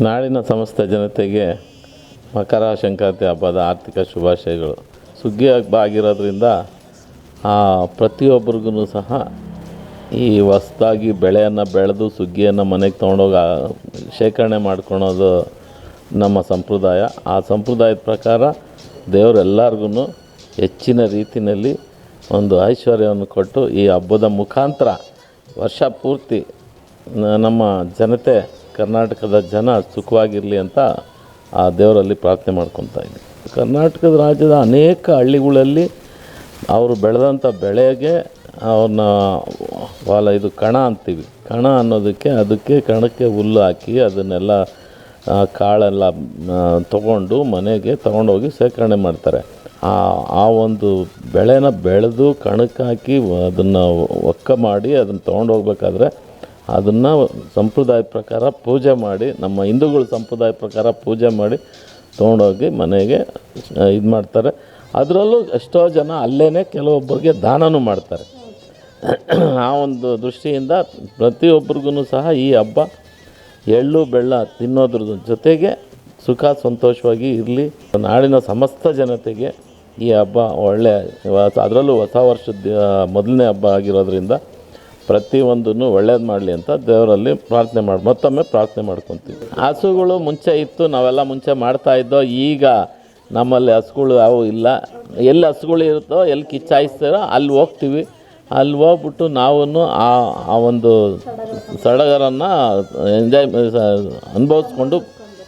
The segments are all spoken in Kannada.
ನಾಡಿನ ಸಮಸ್ತ ಜನತೆಗೆ ಮಕರ ಸಂಕ್ರಾಂತಿ ಹಬ್ಬದ ಆರ್ಥಿಕ ಶುಭಾಶಯಗಳು. ಸುಗ್ಗಿ ಹಬ್ಬ ಆಗಿರೋದ್ರಿಂದ ಪ್ರತಿಯೊಬ್ಬರಿಗೂ ಸಹ ಈ ಹೊಸದಾಗಿ ಬೆಳೆಯನ್ನು ಬೆಳೆದು ಸುಗ್ಗಿಯನ್ನು ಮನೆಗೆ ತೊಗೊಂಡೋಗಿ ಶೇಖರಣೆ ಮಾಡ್ಕೊಳೋದು ನಮ್ಮ ಸಂಪ್ರದಾಯ. ಆ ಸಂಪ್ರದಾಯದ ಪ್ರಕಾರ ದೇವರೆಲ್ಲರಿಗೂ ಹೆಚ್ಚಿನ ರೀತಿಯಲ್ಲಿ ಒಂದು ಐಶ್ವರ್ಯವನ್ನು ಕೊಟ್ಟು ಈ ಹಬ್ಬದ ಮುಖಾಂತರ ವರ್ಷ ಪೂರ್ತಿ ನಮ್ಮ ಜನತೆ, ಕರ್ನಾಟಕದ ಜನ ಸುಖವಾಗಿರಲಿ ಅಂತ ಆ ದೇವರಲ್ಲಿ ಪ್ರಾರ್ಥನೆ ಮಾಡ್ಕೊತಾ ಇದ್ದೀನಿ. ಕರ್ನಾಟಕದ ರಾಜ್ಯದ ಅನೇಕ ಹಳ್ಳಿಗಳಲ್ಲಿ ಅವರು ಬೆಳೆದಂಥ ಬೆಳೆಗೆ ಅವ್ರನ್ನ ಇದು ಕಣ ಅಂತೀವಿ. ಕಣ ಅನ್ನೋದಕ್ಕೆ ಅದಕ್ಕೆ ಕಣಕ್ಕೆ ಹುಲ್ಲು ಹಾಕಿ ಅದನ್ನೆಲ್ಲ ಕಾಳೆಲ್ಲ ತೊಗೊಂಡು ಮನೆಗೆ ತೊಗೊಂಡೋಗಿ ಶೇಖರಣೆ ಮಾಡ್ತಾರೆ. ಆ ಒಂದು ಬೆಳೆನ ಬೆಳೆದು ಕಣಕ್ಕೆ ಹಾಕಿ ಅದನ್ನು ಒಕ್ಕ ಮಾಡಿ ಅದನ್ನು ತೊಗೊಂಡೋಗ್ಬೇಕಾದ್ರೆ ಅದನ್ನು ಸಂಪ್ರದಾಯ ಪ್ರಕಾರ ಪೂಜೆ ಮಾಡಿ, ನಮ್ಮ ಹಿಂದೂಗಳ ಸಂಪ್ರದಾಯ ಪ್ರಕಾರ ಪೂಜೆ ಮಾಡಿ ತೊಗೊಂಡೋಗಿ ಮನೆಗೆ ಇದು ಮಾಡ್ತಾರೆ. ಅದರಲ್ಲೂ ಎಷ್ಟೋ ಜನ ಅಲ್ಲೇ ಕೆಲವೊಬ್ಬರಿಗೆ ದಾನನೂ ಮಾಡ್ತಾರೆ. ಆ ಒಂದು ದೃಷ್ಟಿಯಿಂದ ಪ್ರತಿಯೊಬ್ಬರಿಗೂ ಸಹ ಈ ಹಬ್ಬ ಎಳ್ಳು ಬೆಲ್ಲ ತಿನ್ನೋದ್ರ ಜೊತೆಗೆ ಸುಖ ಸಂತೋಷವಾಗಿ ಇರಲಿ. ನಾಡಿನ ಸಮಸ್ತ ಜನತೆಗೆ ಈ ಹಬ್ಬ ಅದರಲ್ಲೂ ಹೊಸ ವರ್ಷದ ಮೊದಲನೇ ಹಬ್ಬ ಆಗಿರೋದ್ರಿಂದ ಪ್ರತಿಯೊಂದನ್ನು ಒಳ್ಳೇದು ಮಾಡಲಿ ಅಂತ ದೇವರಲ್ಲಿ ಮತ್ತೊಮ್ಮೆ ಪ್ರಾರ್ಥನೆ ಮಾಡ್ಕೊತೀವಿ. ಹಸುಗಳು ಮುಂಚೆ ಇತ್ತು, ನಾವೆಲ್ಲ ಮುಂಚೆ ಮಾಡ್ತಾಯಿದ್ದೋ. ಈಗ ನಮ್ಮಲ್ಲಿ ಹಸುಗಳು ಯಾವ ಇಲ್ಲ. ಎಲ್ಲಿ ಹಸುಗಳು ಇರುತ್ತೋ, ಎಲ್ಲಿ ಕಿಚ್ಚಾಯಿಸ್ತಾರೋ ಅಲ್ಲಿ ಹೋಗ್ತೀವಿ. ಅಲ್ಲಿ ಹೋಗ್ಬಿಟ್ಟು ನಾವು ಆ ಒಂದು ಸಡಗರನ್ನು ಅನುಭವಿಸ್ಕೊಂಡು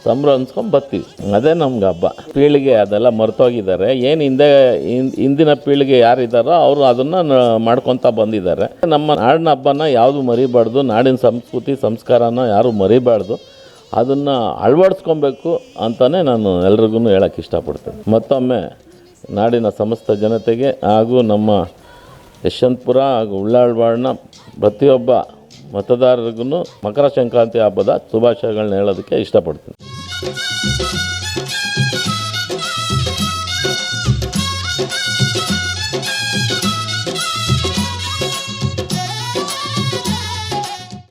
ಸಂಭ್ರಮಿಸ್ಕೊಂಡು ಬರ್ತೀವಿ. ಅದೇ ನಮ್ಗೆ ಹಬ್ಬ. ಪೀಳಿಗೆ ಅದೆಲ್ಲ ಮರ್ತೋಗಿದ್ದಾರೆ. ಏನು ಹಿಂದಿನ ಪೀಳಿಗೆ ಯಾರಿದ್ದಾರೋ ಅವರು ಅದನ್ನು ಮಾಡ್ಕೊತಾ ಬಂದಿದ್ದಾರೆ. ನಮ್ಮ ನಾಡಿನ ಹಬ್ಬನ ಯಾವುದು ಮರಿಬಾರ್ದು, ನಾಡಿನ ಸಂಸ್ಕೃತಿ ಸಂಸ್ಕಾರನ ಯಾರು ಮರಿಬಾರ್ದು, ಅದನ್ನು ಅಳವಡಿಸ್ಕೊಬೇಕು ಅಂತಲೇ ನಾನು ಎಲ್ರಿಗೂ ಹೇಳೋಕ್ಕೆ ಇಷ್ಟಪಡ್ತೀನಿ. ಮತ್ತೊಮ್ಮೆ ನಾಡಿನ ಸಮಸ್ತ ಜನತೆಗೆ ಹಾಗೂ ನಮ್ಮ ಯಶವಂತಪುರ ಹಾಗೂ ಉಳ್ಳಾಳ್ವಾಡ್ನ ಪ್ರತಿಯೊಬ್ಬ ಮತದಾರರಿಗೂ ಮಕರ ಸಂಕ್ರಾಂತಿ ಹಬ್ಬದ ಶುಭಾಶಯಗಳನ್ನ ಹೇಳೋದಕ್ಕೆ ಇಷ್ಟಪಡ್ತೀನಿ.